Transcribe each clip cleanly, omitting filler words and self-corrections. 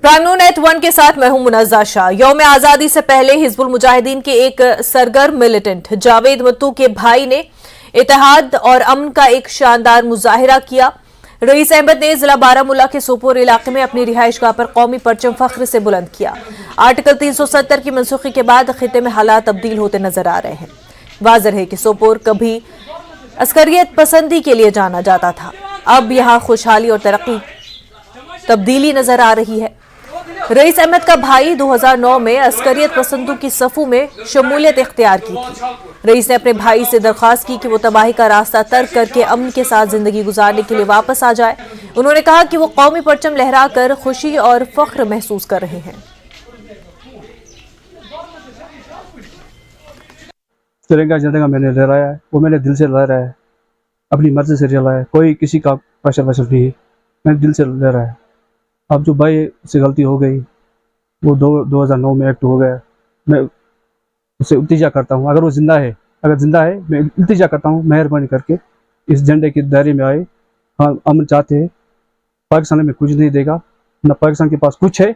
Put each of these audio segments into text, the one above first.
कानून एट 1 के साथ मैं हूं मुनज़्ज़ा शाह। यौम आजादी से पहले हिजबुल मुजाहिदीन के एक सरगर्म मिलिटेंट जावेद मत्तू के भाई ने इत्तेहाद और अमन का एक शानदार मुजाहिरा किया। रईस अहमद ने जिला बारामूला के सोपोर इलाके में अपनी रिहाइशगाह पर कौमी परचम फख्र से बुलंद किया। आर्टिकल 370 की मनसूखी के बाद खिते में हालात तब्दील होते नजर आ रहे हैं। वाज़ेह है कि सोपोर कभी अस्करियत पसंदी के लिए जाना जाता था, अब यहाँ खुशहाली और तरक्की तब्दीली नजर आ रही है। रईस अहमद का भाई 2009 में अस्करियत पसंदों की सफू में शमूलियत इख्तियार की थी। रईस ने अपने भाई से दरख्वास्त की कि वो तबाही का रास्ता तर्क करके अमन के साथ जिंदगी गुजारने के लिए वापस आ जाए। उन्होंने कहा कि वो कौमी परचम लहराकर खुशी और फख्र महसूस कर रहे हैं। तिरंगा झंडा मैंने लहराया है, वो मैंने दिल से लहराया है, अपनी मर्जी से लहराया है, कोई किसी का प्रेशर नहीं है, मैंने दिल से लहराया है। अब जो भाई से गलती हो गई, वो 2009 में एक्ट हो गया, मैं उससे इल्तिजा करता हूँ, अगर वो जिंदा है मैं इल्तिजा करता हूँ, मेहरबानी करके इस झंडे के दायरे में आए। हाँ, अमन चाहते हैं, पाकिस्तान में कुछ नहीं देगा, ना पाकिस्तान के पास कुछ है,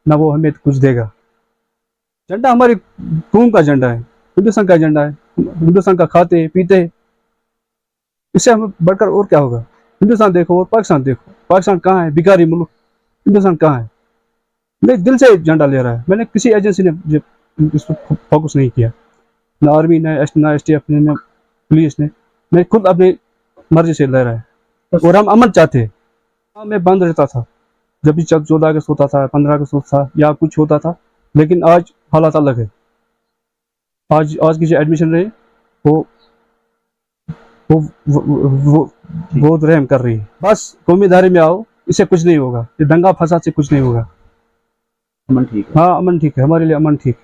ना वो हमें कुछ देगा। झंडा हमारी कौम का झंडा है, हिंदुस्तान का झंडा है, हिंदुस्तान का खाते पीते, इससे हमें बढ़कर और क्या होगा। हिंदुस्तान देखो और पाकिस्तान देखो, पाकिस्तान कहाँ है, भिखारी मुल्क, हिंदुस्तान कहाँ है। मैं दिल से झंडा ले रहा है, मैंने किसी एजेंसी ने इस पर फोकस नहीं किया, ना आर्मी ना STF ने ना पुलिस ने, मैं खुद अपनी मर्जी से ले रहा है। और हम अमन चाहते हैं। हाँ, मैं बंद रहता था जब भी 14 अगस्त होता था, 15 अगस्त होता था या कुछ होता था, लेकिन आज हालात अलग है। आज की जो एडमिशन रही वो बहुत रहम कर रही है। बस कौमी दायरे में आओ, इससे कुछ नहीं होगा, ये दंगा फसाद से कुछ नहीं होगा। अमन ठीक है। हाँ, अमन ठीक है, हमारे लिए अमन ठीक है।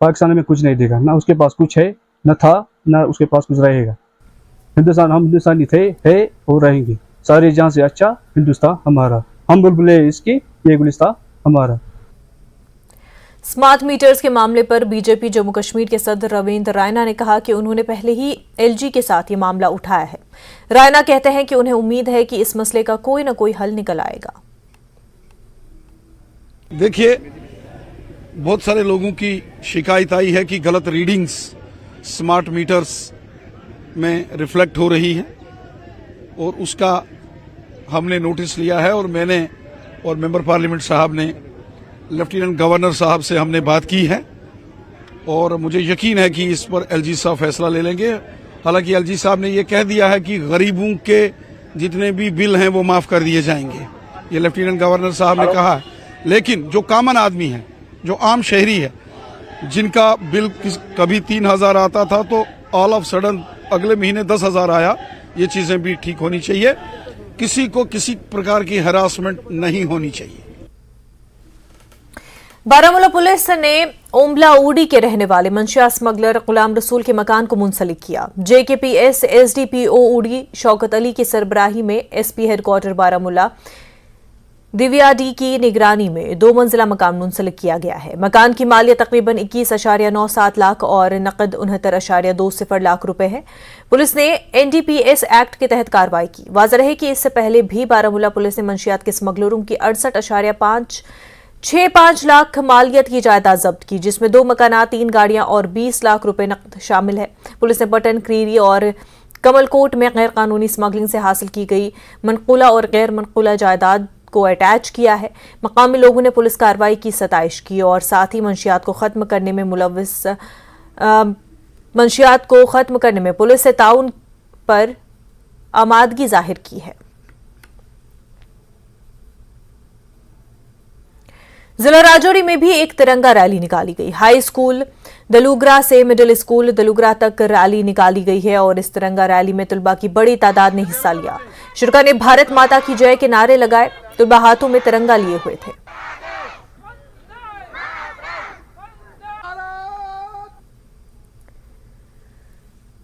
पाकिस्तान में कुछ नहीं देगा, ना उसके पास कुछ है, न था, ना उसके पास कुछ रहेगा। हिंदुस्तान, हम हिंदुस्तानी थे, है और रहेंगे। सारे जहां से अच्छा हिंदुस्तान हमारा, हम बुलबुले इसकी, ये गुलिस्तान हमारा। स्मार्ट मीटर्स के मामले पर बीजेपी जम्मू कश्मीर के सदर रविंद्र रायना ने कहा कि उन्होंने पहले ही LG के साथ ये मामला उठाया है। रायना कहते हैं कि उन्हें उम्मीद है कि इस मसले का कोई न कोई हल निकल आएगा। देखिए, बहुत सारे लोगों की शिकायत आई है कि गलत रीडिंग्स स्मार्ट मीटर्स में रिफ्लेक्ट हो रही है, और उसका हमने नोटिस लिया है, और मैंने और मेंबर पार्लियामेंट साहब ने लेफ्टिनेंट गवर्नर साहब से हमने बात की है, और मुझे यकीन है कि इस पर LG साहब फैसला ले लेंगे। हालांकि LG साहब ने ये कह दिया है कि गरीबों के जितने भी बिल हैं वो माफ कर दिए जाएंगे, ये लेफ्टिनेंट गवर्नर साहब ने कहा है। लेकिन जो कॉमन आदमी है, जो आम शहरी है, जिनका बिल कभी 3000 आता था तो ऑल ऑफ सडन अगले महीने 10,000 आया, ये चीजें भी ठीक होनी चाहिए। किसी को किसी प्रकार की हरासमेंट नहीं होनी चाहिए। बारामूला पुलिस ने ओम्बला उड़ी के रहने वाले मंशिया स्मगलर गुलाम रसूल के मकान को मुंसलिक किया। JKPS SDPO उड़ी शौकत अली की सरबराही में SP headquarter Baramulla Divya D की निगरानी में 2 मंजिला मकान मुंसलिक किया गया है। मकान की मालियत तकरीबन 21.97 लाख और नकद 69.20 लाख रुपए है। पुलिस ने NDPS एक्ट के तहत कार्रवाई की। वाज़ेह है कि इससे पहले भी बारामूला पुलिस ने मंशियात के स्मगलरों की 68.65 लाख मालियत की जायदाद जब्त की, जिसमें 2 मकानात, 3 गाड़ियां और 20 लाख रुपए नकद शामिल है। पुलिस ने पटन, क्रीरी और कमलकोट में गैर कानूनी स्मगलिंग से हासिल की गई मनकूला और गैर मनकूला जायदाद को अटैच किया है। मकामी लोगों ने पुलिस कार्रवाई की सताइश की और साथ ही मंशियात को खत्म करने में पुलिस से ताउन पर आमादगी जाहिर की है। जिला राजौरी में भी एक तिरंगा रैली निकाली गई। हाई स्कूल दलुगरा से मिडिल स्कूल दलुगरा तक रैली निकाली गई है और इस तिरंगा रैली में तलबा की बड़ी तादाद ने हिस्सा लिया। शुरा ने भारत माता की जय के नारे लगाए, तलबा हाथों में तिरंगा लिए हुए थे।